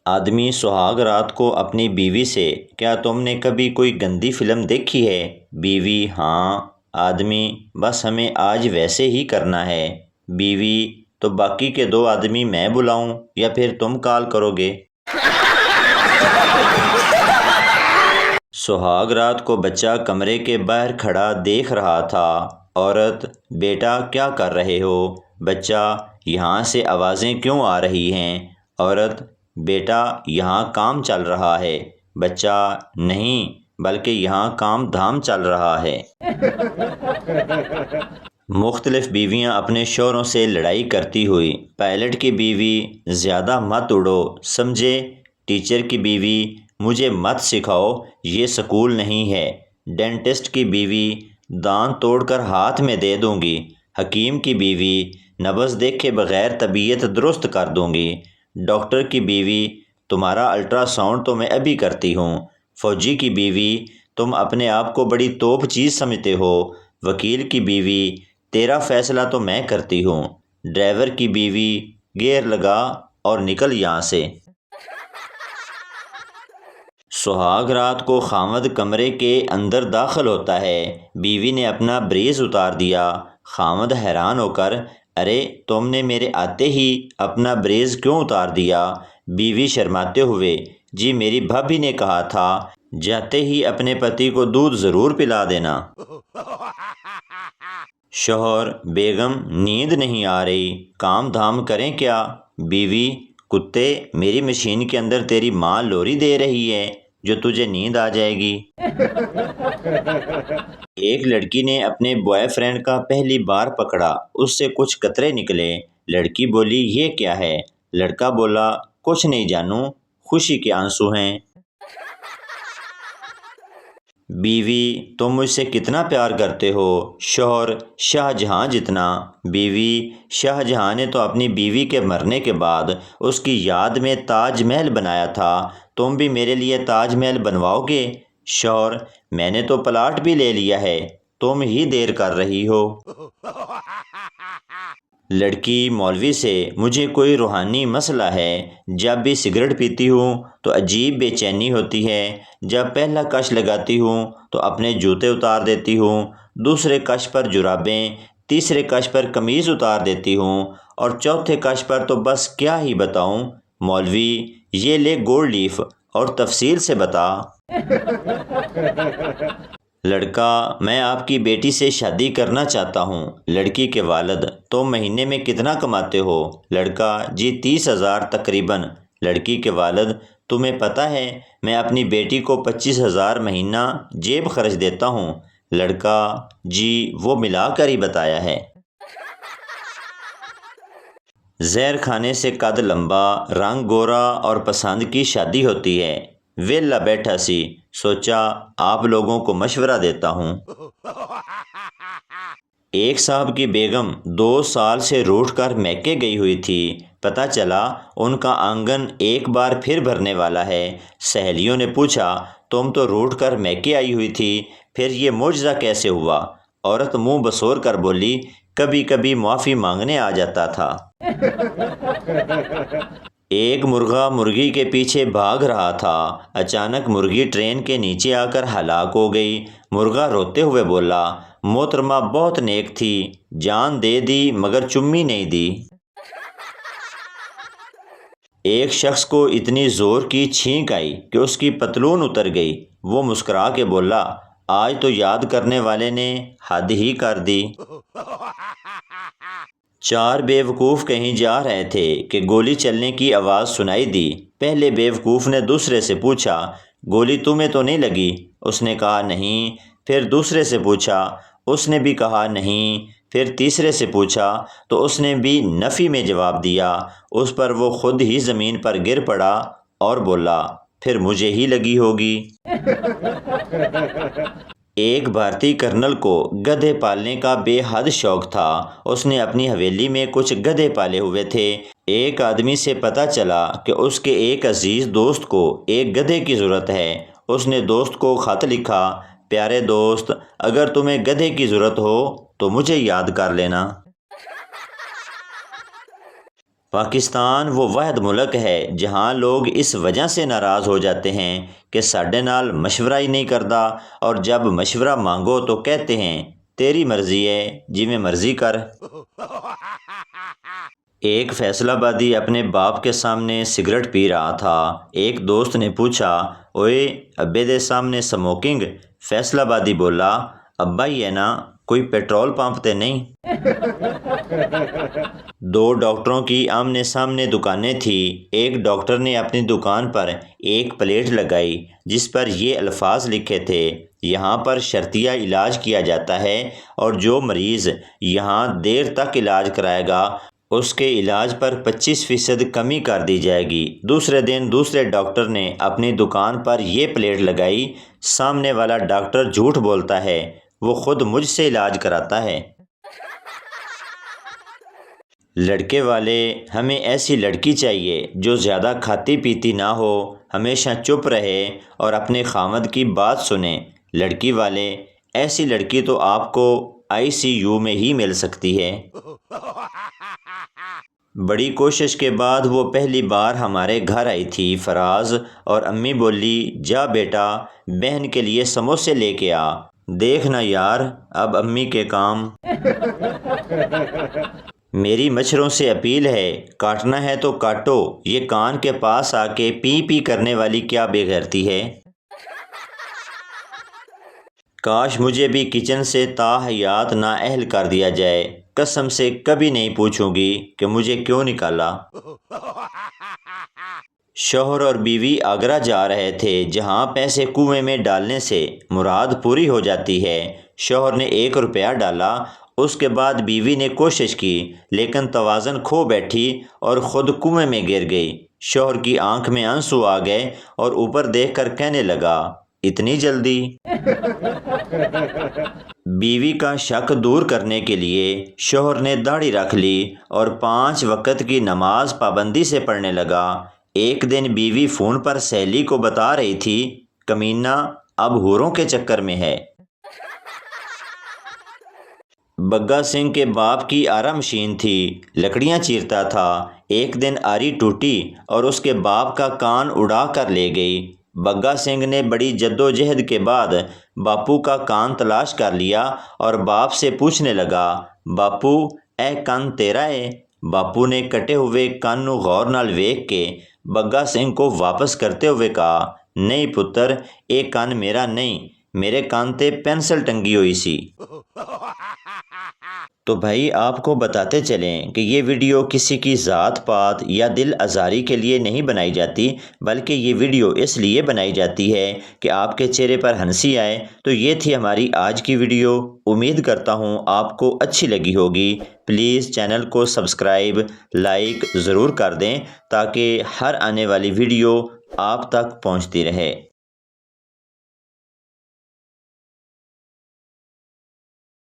آدمی سہاگ رات کو اپنی بیوی سے، کیا تم نے کبھی کوئی گندی فلم دیکھی ہے؟ بیوی: ہاں۔ آدمی: بس ہمیں آج ویسے ہی کرنا ہے۔ بیوی: تو باقی کے 2 آدمی میں بلاؤں یا پھر تم کال کرو گے؟ سہاگ رات کو بچہ کمرے کے باہر کھڑا دیکھ رہا تھا۔ عورت: بیٹا کیا کر رہے ہو؟ بچہ: یہاں سے آوازیں کیوں آ رہی ہیں؟ عورت: بیٹا یہاں کام چل رہا ہے۔ بچہ: نہیں، بلکہ یہاں کام دھام چل رہا ہے۔ مختلف بیویاں اپنے شوہروں سے لڑائی کرتی ہوئی۔ پائلٹ کی بیوی: زیادہ مت اڑو، سمجھے؟ ٹیچر کی بیوی: مجھے مت سکھاؤ، یہ سکول نہیں ہے۔ ڈینٹسٹ کی بیوی: دانت توڑ کر ہاتھ میں دے دوں گی۔ حکیم کی بیوی: نبض دیکھے بغیر طبیعت درست کر دوں گی۔ ڈاکٹر کی بیوی: تمہارا الٹرا ساؤنڈ تو میں ابھی کرتی ہوں۔ فوجی کی بیوی: تم اپنے آپ کو بڑی توپ چیز سمجھتے ہو۔ وکیل کی بیوی: تیرا فیصلہ تو میں کرتی ہوں۔ ڈرائیور کی بیوی: گیئر لگا اور نکل یہاں سے۔ سہاگ رات کو خاوند کمرے کے اندر داخل ہوتا ہے۔ بیوی نے اپنا بریز اتار دیا۔ خاوند حیران ہو کر: ارے تم نے میرے آتے ہی اپنا بریز کیوں اتار دیا؟ بیوی شرماتے ہوئے: جی میری بھابھی نے کہا تھا جاتے ہی اپنے پتی کو دودھ ضرور پلا دینا۔ شوہر: بیگم نیند نہیں آ رہی، کام دھام کریں کیا؟ بیوی: کتے، میری مشین کے اندر تیری ماں لوری دے رہی ہے جو تجھے نیند آ جائے گی۔ ایک لڑکی نے اپنے بوائے فرینڈ کا پہلی بار پکڑا، اس سے کچھ قطرے نکلے۔ لڑکی بولی: یہ کیا ہے؟ لڑکا بولا: کچھ نہیں جانو، خوشی کے آنسو ہیں۔ بیوی: تم مجھ سے کتنا پیار کرتے ہو؟ شوہر: شاہ جہاں جتنا۔ بیوی: شاہ جہاں نے تو اپنی بیوی کے مرنے کے بعد اس کی یاد میں تاج محل بنایا تھا، تم بھی میرے لیے تاج محل بنواؤ گے؟ شوہر: میں نے تو پلاٹ بھی لے لیا ہے، تم ہی دیر کر رہی ہو۔ لڑکی مولوی سے: مجھے کوئی روحانی مسئلہ ہے، جب بھی سگریٹ پیتی ہوں تو عجیب بے چینی ہوتی ہے، جب پہلا کش لگاتی ہوں تو اپنے جوتے اتار دیتی ہوں، دوسرے کش پر جرابیں، تیسرے کش پر قمیض اتار دیتی ہوں، اور چوتھے کش پر تو بس کیا ہی بتاؤں۔ مولوی: یہ لے گولڈ لیف اور تفصیل سے بتا۔ لڑکا: میں آپ کی بیٹی سے شادی کرنا چاہتا ہوں۔ لڑکی کے والد: تم مہینے میں کتنا کماتے ہو؟ لڑکا: جی 30,000 تقریباً۔ لڑکی کے والد: تمہیں پتہ ہے میں اپنی بیٹی کو 25,000 مہینہ جیب خرچ دیتا ہوں؟ لڑکا: جی وہ ملا کر ہی بتایا ہے۔ زہر کھانے سے قد لمبا، رنگ گورا اور پسند کی شادی ہوتی ہے۔ ویلا بیٹھا سی، سوچا آپ لوگوں کو مشورہ دیتا ہوں۔ ایک صاحب کی بیگم 2 سال سے روٹھ کر میکے گئی ہوئی تھی، پتہ چلا ان کا آنگن ایک بار پھر بھرنے والا ہے۔ سہیلیوں نے پوچھا: تم تو روٹھ کر میکے آئی ہوئی تھی، پھر یہ معجزہ کیسے ہوا؟ عورت منہ بسور کر بولی: کبھی کبھی معافی مانگنے آ جاتا تھا۔ ایک مرغا مرغی کے پیچھے بھاگ رہا تھا، اچانک مرغی ٹرین کے نیچے آ کر ہلاک ہو گئی۔ مرغا روتے ہوئے بولا: محترمہ بہت نیک تھی، جان دے دی مگر چمی نہیں دی۔ ایک شخص کو اتنی زور کی چھینک آئی کہ اس کی پتلون اتر گئی۔ وہ مسکرا کے بولا: آج تو یاد کرنے والے نے حد ہی کر دی۔ 4 بیوقوف کہیں جا رہے تھے کہ گولی چلنے کی آواز سنائی دی۔ پہلے بیوقوف نے دوسرے سے پوچھا: گولی تمہیں تو نہیں لگی؟ اس نے کہا: نہیں۔ پھر دوسرے سے پوچھا، اس نے بھی کہا نہیں۔ پھر تیسرے سے پوچھا تو اس نے بھی نفی میں جواب دیا۔ اس پر وہ خود ہی زمین پر گر پڑا اور بولا: پھر مجھے ہی لگی ہوگی۔ ایک بھارتی کرنل کو گدھے پالنے کا بے حد شوق تھا۔ اس نے اپنی حویلی میں کچھ گدھے پالے ہوئے تھے۔ ایک آدمی سے پتہ چلا کہ اس کے ایک عزیز دوست کو ایک گدھے کی ضرورت ہے۔ اس نے دوست کو خط لکھا: پیارے دوست، اگر تمہیں گدھے کی ضرورت ہو تو مجھے یاد کر لینا۔ پاکستان وہ واحد ملک ہے جہاں لوگ اس وجہ سے ناراض ہو جاتے ہیں کہ ساڈے نال مشورہ ہی نہیں کردا، اور جب مشورہ مانگو تو کہتے ہیں تیری مرضی ہے، جی میں مرضی کر۔ ایک فیصل آبادی اپنے باپ کے سامنے سگریٹ پی رہا تھا۔ ایک دوست نے پوچھا، اوئے ابے دے سامنے سموکنگ؟ فیصل آبادی بولا، ابا ہی ہے نا، کوئی پیٹرول پمپ تے نہیں۔ دو ڈاکٹروں کی آمنے سامنے دکانیں تھیں۔ ایک ڈاکٹر نے اپنی دکان پر ایک پلیٹ لگائی جس پر یہ الفاظ لکھے تھے، یہاں پر شرطیہ علاج کیا جاتا ہے اور جو مریض یہاں دیر تک علاج کرائے گا اس کے علاج پر 25% کمی کر دی جائے گی۔ دوسرے دن دوسرے ڈاکٹر نے اپنی دکان پر یہ پلیٹ لگائی، سامنے والا ڈاکٹر جھوٹ بولتا ہے، وہ خود مجھ سے علاج کراتا ہے۔ لڑکے والے، ہمیں ایسی لڑکی چاہیے جو زیادہ کھاتی پیتی نہ ہو، ہمیشہ چپ رہے اور اپنے خامد کی بات سنے۔ لڑکی والے، ایسی لڑکی تو آپ کو ICU میں ہی مل سکتی ہے۔ بڑی کوشش کے بعد وہ پہلی بار ہمارے گھر آئی تھی فراز، اور امی بولی، جا بیٹا بہن کے لیے سموسے لے کے آ۔ دیکھنا یار اب امی کے کام۔ میری مچھروں سے اپیل ہے، کاٹنا ہے تو کاٹو، یہ کان کے پاس آ کے پی پی کرنے والی کیا بے غیرتی ہے۔ کاش مجھے بھی کچن سے تاحیات نااہل کر دیا جائے، قسم سے کبھی نہیں پوچھوں گی کہ مجھے کیوں نکالا۔ شوہر اور بیوی آگرہ جا رہے تھے جہاں پیسے کنویں میں ڈالنے سے مراد پوری ہو جاتی ہے۔ شوہر نے 1 روپیہ ڈالا، اس کے بعد بیوی نے کوشش کی لیکن توازن کھو بیٹھی اور خود کنویں میں گر گئی۔ شوہر کی آنکھ میں آنسو آ گئے اور اوپر دیکھ کر کہنے لگا، اتنی جلدی؟ بیوی کا شک دور کرنے کے لیے شوہر نے داڑھی رکھ لی اور 5 وقت کی نماز پابندی سے پڑھنے لگا۔ ایک دن بیوی فون پر سہیلی کو بتا رہی تھی، کمینہ اب حوروں کے چکر میں ہے۔ بگا سنگھ کے باپ کی آرا مشین تھی، لکڑیاں چیرتا تھا۔ ایک دن آری ٹوٹی اور اس کے باپ کا کان اڑا کر لے گئی۔ بگا سنگھ نے بڑی جدوجہد کے بعد باپو کا کان تلاش کر لیا اور باپ سے پوچھنے لگا، باپو اے کن تیرا ہے؟ باپو نے کٹے ہوئے کن نو غور نال ویکھ کے بگا سنگھ کو واپس کرتے ہوئے کہا، نہیں پتر، اے کن میرا نہیں، میرے کان تے پینسل ٹنگی ہوئی سی۔ تو بھائی آپ کو بتاتے چلیں کہ یہ ویڈیو کسی کی ذات پات یا دل آزاری کے لیے نہیں بنائی جاتی، بلکہ یہ ویڈیو اس لیے بنائی جاتی ہے کہ آپ کے چہرے پر ہنسی آئے۔ تو یہ تھی ہماری آج کی ویڈیو، امید کرتا ہوں آپ کو اچھی لگی ہوگی۔ پلیز چینل کو سبسکرائب، لائک ضرور کر دیں تاکہ ہر آنے والی ویڈیو آپ تک پہنچتی رہے۔